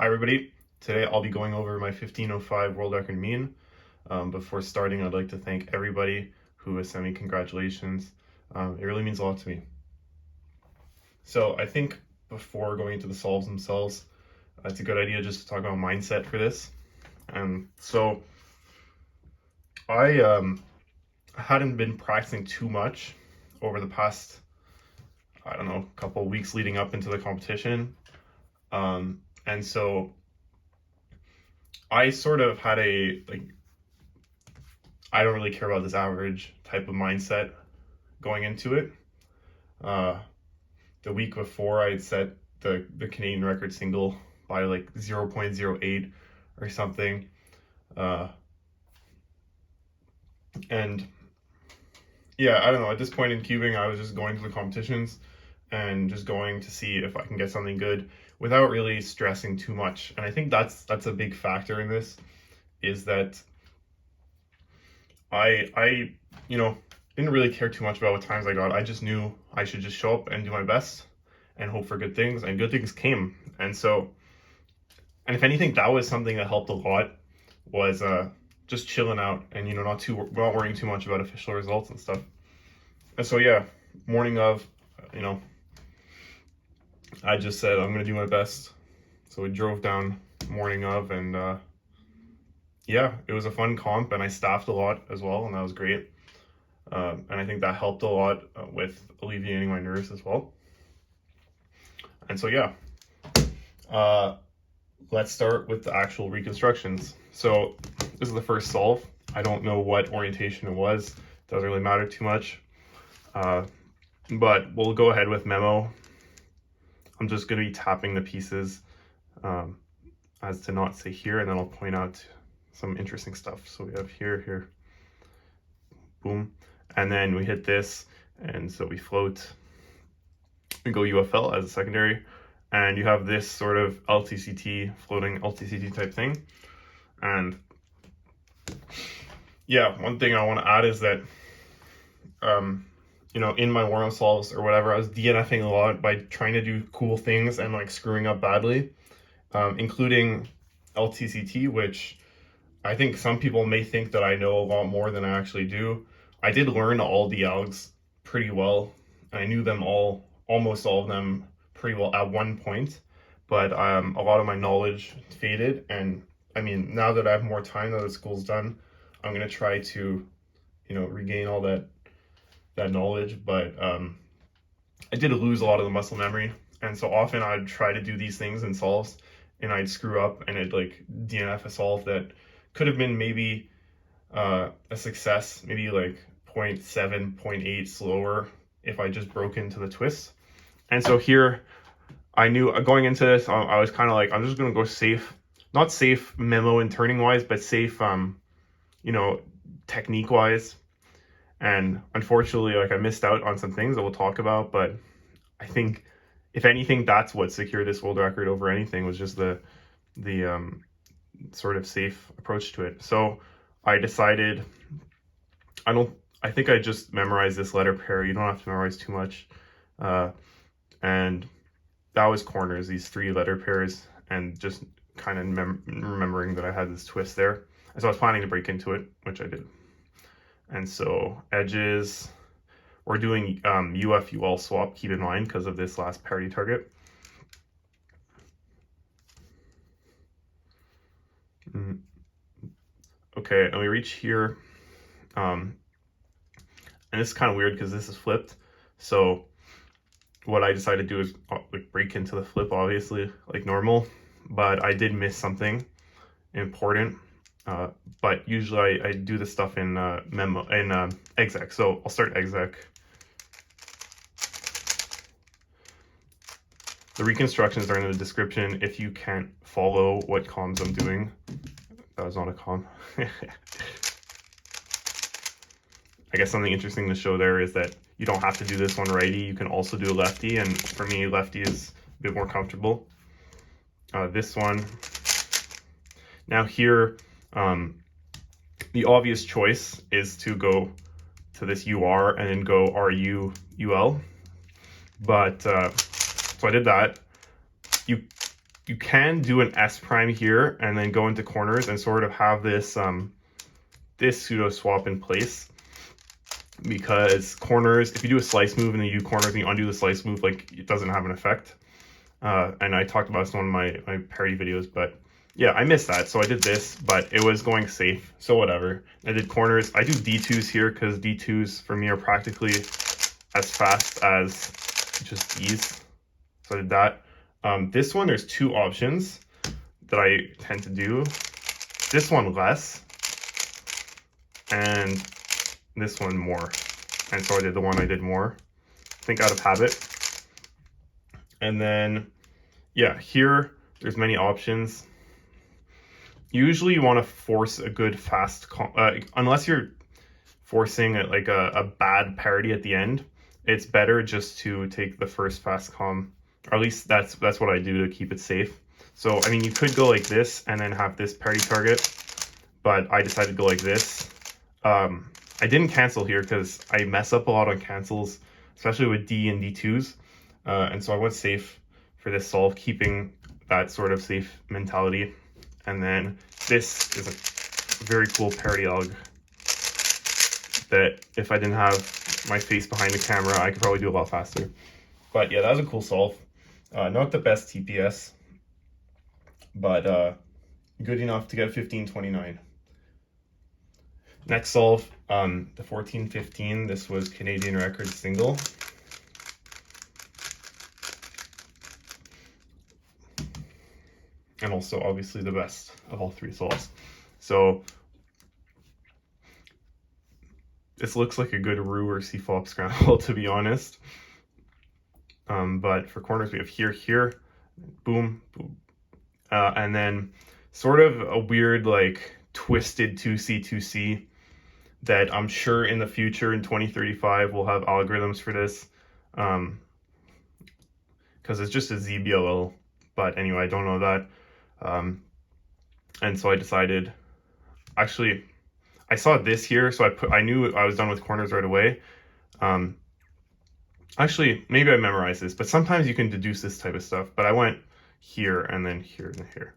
Hi everybody, today I'll be going over my 15:05 world record mean. Before starting, I'd like to thank everybody who has sent me congratulations. It really means a lot to me. So I think before going into the solves themselves, it's a good idea just to talk about mindset for this. So I hadn't been practicing too much over the past, I don't know, couple of weeks leading up into the competition. And so I sort of had I don't really care about this average type of mindset going into it. The week before, I had set the Canadian record single by like 0.08 or something. And yeah, I don't know. At this point in cubing, I was just going to the competitions and just going to see if I can get something good without really stressing too much. And I think that's a big factor in this, is that I didn't really care too much about what times I got. I just knew I should just show up and do my best and hope for good things, and good things came. And if anything, that was something that helped a lot, was just chilling out and not worrying too much about official results and stuff. And so yeah, morning of, I just said I'm gonna do my best. So we drove down morning of, and yeah, it was a fun comp, and I staffed a lot as well, and that was great. And I think that helped a lot with alleviating my nerves as well. And so yeah, let's start with the actual reconstructions. So this is the first solve. I don't know what orientation it was. Doesn't really matter too much. But we'll go ahead with memo. I'm just going to be tapping the pieces as to not say here, and then I'll point out some interesting stuff. So we have here, boom, and then we hit this, and so we float. We go UFL as a secondary, and you have this sort of LTCT, floating LTCT type thing. And yeah, one thing I want to add is that in my warm-up solves or whatever, I was DNFing a lot by trying to do cool things and like screwing up badly, including LTCT, which I think some people may think that I know a lot more than I actually do. I did learn all the algs pretty well. I knew them all, almost all of them pretty well at one point, but a lot of my knowledge faded. And I mean, now that I have more time, now that school's done, I'm going to try to, regain all that knowledge. But I did lose a lot of the muscle memory. And so often I'd try to do these things in solves, and I'd screw up, and it'd like DNF a solve that could have been maybe a success, maybe like 0.7, 0.8 slower if I just broke into the twist. And so here, I knew going into this, I was kind of like, I'm just going to go safe. Not safe memo and turning wise, but safe, technique wise. And unfortunately, like, I missed out on some things that we'll talk about, but I think if anything, that's what secured this world record over anything, was just the sort of safe approach to it. So I decided, I think I just memorized this letter pair. You don't have to memorize too much. And that was corners, these 3 letter pairs, and just kind of remembering that I had this twist there. And so I was planning to break into it, which I did. And so edges, we're doing UF-UL swap, keep in mind, because of this last parity target. Okay, and we reach here, and this is kind of weird because this is flipped. So what I decided to do is like break into the flip, obviously, like normal, but I did miss something important. But usually I do this stuff in exec. So I'll start exec. The reconstructions are in the description if you can't follow what comms I'm doing. That was not a comm. I guess something interesting to show there is that you don't have to do this one righty. You can also do a lefty, and for me, lefty is a bit more comfortable. This one. Now here, the obvious choice is to go to this UR and then go RU UL. But so I did that. you can do an S prime here and then go into corners and sort of have this this pseudo swap in place, because corners, if you do a slice move and then you do corners and you undo the slice move, like it doesn't have an effect. And I talked about this in one of my parody videos, but yeah, I missed that. So I did this, but it was going safe, so whatever. I did corners. I do D2s here because D2s for me are practically as fast as just these. So I did that. This one, there's two options that I tend to do. This one less, and this one more. And so I did the one I did more, I think out of habit. And then, yeah, here, there's many options. Usually you want to force a good fast, unless you're forcing like a bad parity at the end, it's better just to take the first fast calm. Or at least that's what I do to keep it safe. So, I mean, you could go like this and then have this parity target, but I decided to go like this. I didn't cancel here because I mess up a lot on cancels, especially with D and D2s. And so I went safe for this solve, keeping that sort of safe mentality. And then this is a very cool parity log that if I didn't have my face behind the camera, I could probably do a lot faster. But yeah, that was a cool solve. Not the best TPS, but good enough to get 1529. Next solve, the 1415. This was Canadian record single. And also obviously the best of all three solves. So this looks like a good roux or C-flop scramble, to be honest. But for corners we have here, here, boom, boom. And then sort of a weird like twisted 2C, 2C that I'm sure in the future in 2035 we'll have algorithms for this. Because it's just a ZBLL. But anyway, I don't know that. And so I decided, actually, I saw this here, so I knew I was done with corners right away. Actually, maybe I memorized this, but sometimes you can deduce this type of stuff. But I went here and then here and here.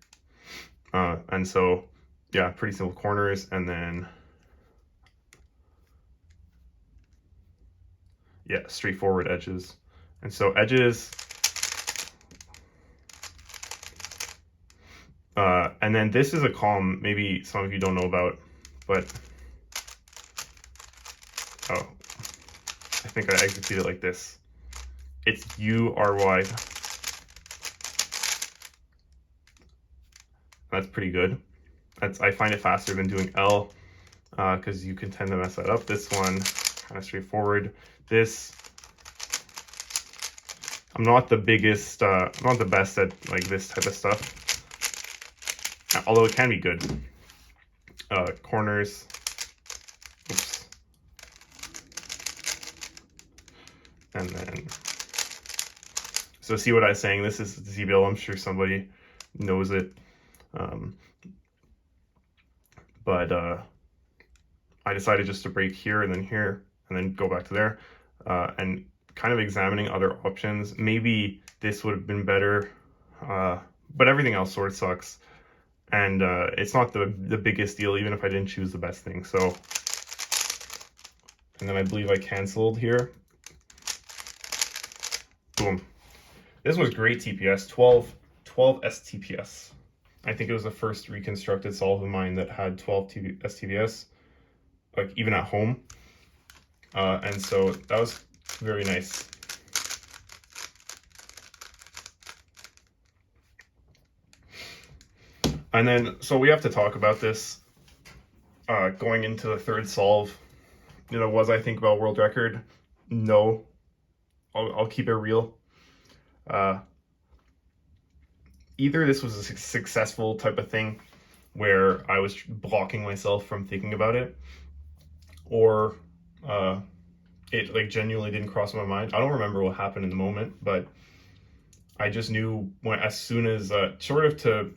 And so, yeah, pretty simple corners, and then, yeah, straightforward edges. And so edges, and then this is a column maybe some of you don't know about, but oh, I think I executed it like this. It's URY. That's pretty good. I find it faster than doing L, because you can tend to mess that up. This one, kind of straightforward. This, I'm not the biggest, not the best at like this type of stuff, although it can be good. Corners, oops, and then, so see what I was saying, this is ZBL, I'm sure somebody knows it, but I decided just to break here and then go back to there, and kind of examining other options. Maybe this would have been better, but everything else sort of sucks. And it's not the biggest deal, even if I didn't choose the best thing. So, and then I believe I canceled here. Boom. This was great TPS, 12 STPS. I think it was the first reconstructed solve of mine that had 12 STPS, like even at home. And so that was very nice. And then, so we have to talk about this going into the third solve. You know, was I think about world record? No. I'll keep it real. Either this was a successful type of thing where I was blocking myself from thinking about it, or it like genuinely didn't cross my mind. I don't remember what happened in the moment, but I just knew as soon as sort of to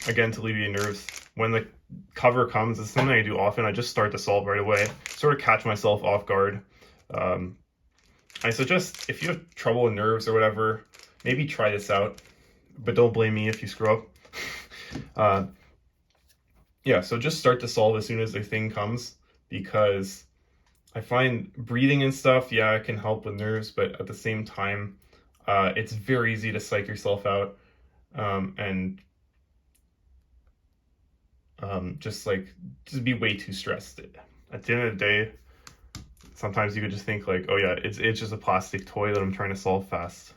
alleviate nerves, when the cover comes, it's something I do often. I just start to solve right away, sort of catch myself off guard. I suggest if you have trouble with nerves or whatever, maybe try this out. but don't blame me if you screw up. Yeah, so just start to solve as soon as the thing comes, because I find breathing and stuff, yeah, it can help with nerves, but at the same time, it's very easy to psych yourself out, and just be way too stressed. At the end of the day, sometimes you could just think like, oh yeah, it's just a plastic toy that I'm trying to solve fast.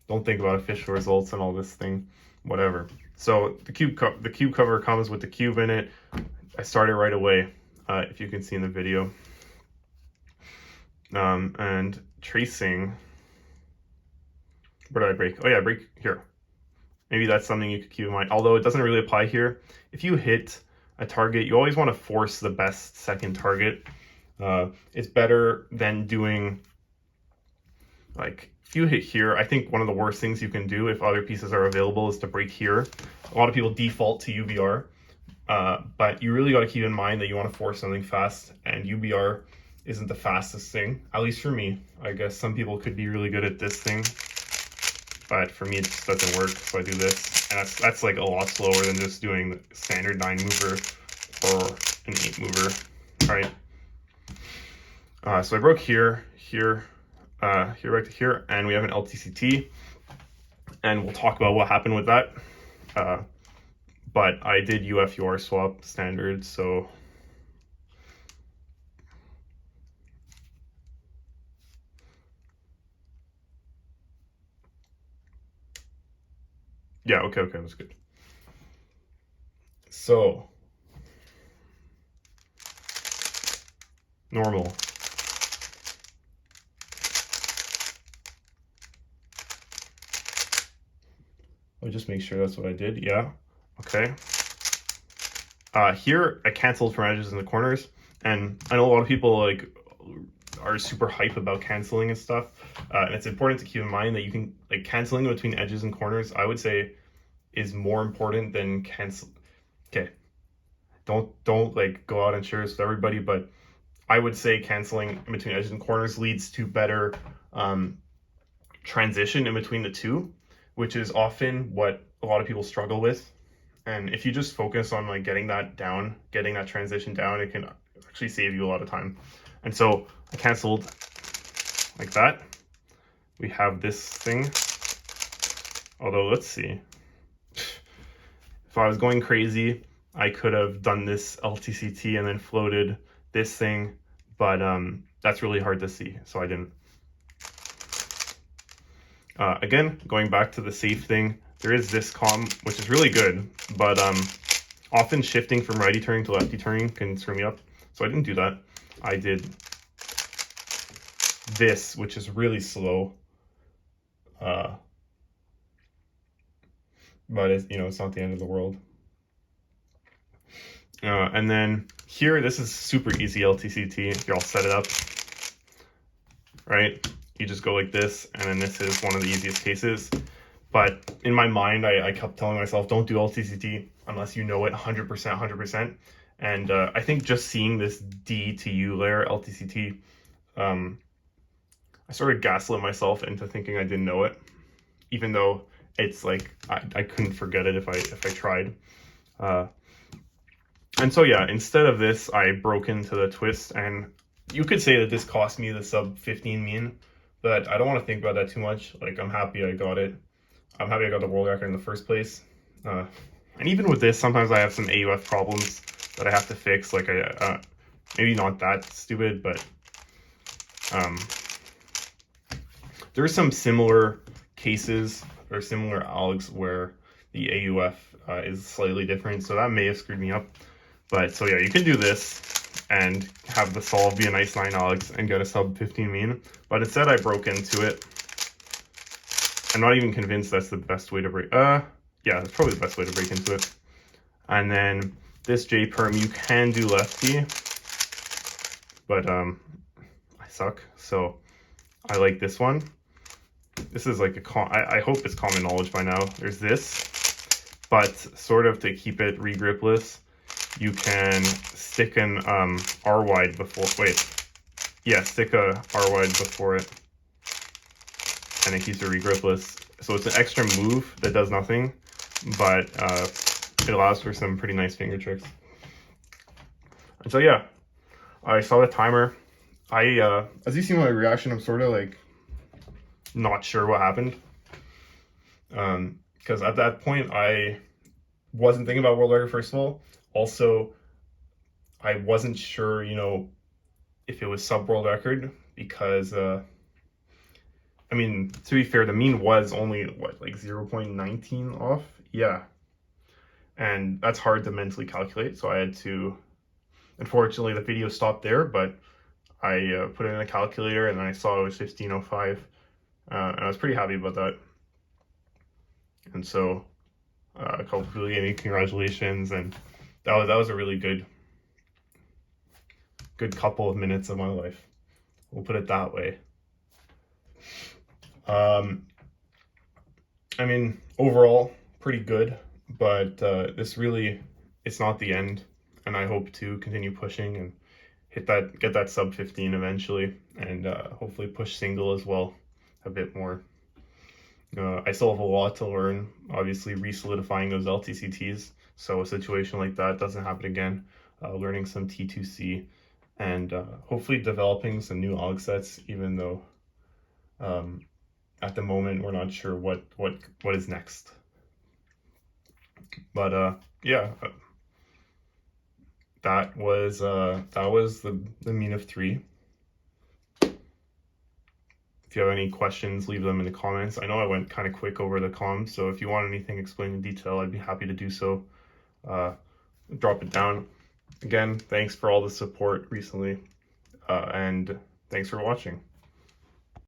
Don't think about official results and all this thing, whatever. So the cube cover comes with the cube in it. I started right away, if you can see in the video. And tracing, where did I break? Oh yeah, break here. Maybe that's something you could keep in mind, although it doesn't really apply here. If you hit a target, you always want to force the best second target. It's better than doing, like, if you hit here, I think one of the worst things you can do if other pieces are available is to break here. A lot of people default to UBR, but you really got to keep in mind that you want to force something fast, and UBR isn't the fastest thing, at least for me. I guess some people could be really good at this thing, but for me it just doesn't work, so I do this. And that's like a lot slower than just doing the standard 9 mover or an 8 mover, right? So I broke here, here, right to here, and we have an LTCT, and we'll talk about what happened with that. But I did UF/UR swap standard, so yeah, okay, that's good. So normal. I'll just make sure that's what I did. Yeah, okay. Here I canceled from edges in the corners, and I know a lot of people like are super hype about canceling and stuff, and it's important to keep in mind that you can, like, canceling between edges and corners, I would say, is more important than cancel. Okay, don't like go out and share this with everybody, but I would say canceling in between edges and corners leads to better transition in between the two, which is often what a lot of people struggle with. And if you just focus on like getting that transition down, it can actually save you a lot of time. And so I canceled like that. We have this thing. Although, let's see. If I was going crazy, I could have done this LTCT and then floated this thing, but that's really hard to see, so I didn't. Again, going back to the safe thing, there is this comm, which is really good, but often shifting from righty turning to lefty turning can screw me up, so I didn't do that. I did this, which is really slow, but it's, it's not the end of the world. And then here, this is super easy LTCT. If you're all set it up, right? You just go like this, and then this is one of the easiest cases. But in my mind, I kept telling myself, don't do LTCT unless you know it 100%. And I think just seeing this D to U layer LTCT, I sort of gaslit myself into thinking I didn't know it, even though it's like I couldn't forget it if I tried. And so yeah, instead of this, I broke into the twist, and you could say that this cost me the sub 15 mean, but I don't want to think about that too much. Like, I'm happy I got it. I'm happy I got the world record in the first place. And even with this, sometimes I have some AUF problems that I have to fix. Like, maybe not that stupid, but there are some similar cases or similar algs where the AUF is slightly different, so that may have screwed me up. But so yeah, you can do this and have the solve be a nice 9 algs and get a sub 15 mean. But instead I broke into it. I'm not even convinced that's the best way to break. Yeah, that's probably the best way to break into it. And then this J perm, you can do lefty, but I suck, so I like this one. This is like I hope it's common knowledge by now. There's this, but sort of to keep it regripless, you can stick an R wide before. Stick a R wide before it, and it keeps it regripless. So it's an extra move that does nothing, but it allows for some pretty nice finger tricks. And so yeah, I saw the timer. As you see my reaction, I'm sort of like not sure what happened. Because at that point I wasn't thinking about world record, first of all. Also, I wasn't sure, if it was sub world record, because I mean, to be fair, the mean was only what, like 0.19 off? Yeah. And that's hard to mentally calculate, so I had to, unfortunately the video stopped there, but I put it in a calculator and I saw it was 1505, and I was pretty happy about that. And so a couple of people gave me congratulations, and that was a really good couple of minutes of my life. We'll put it that way. I mean, overall, pretty good, but it's not the end, and I hope to continue pushing and get that sub 15 eventually, and hopefully push single as well a bit more. I still have a lot to learn, obviously re-solidifying those LTCTs, so a situation like that doesn't happen again. Learning some T2C, and hopefully developing some new og sets, even though at the moment we're not sure what is next. But yeah, that was the mean of 3. If you have any questions, leave them in the comments. I know I went kind of quick over the comms, so if you want anything explained in detail, I'd be happy to do so. Drop it down. Again, thanks for all the support recently, and thanks for watching.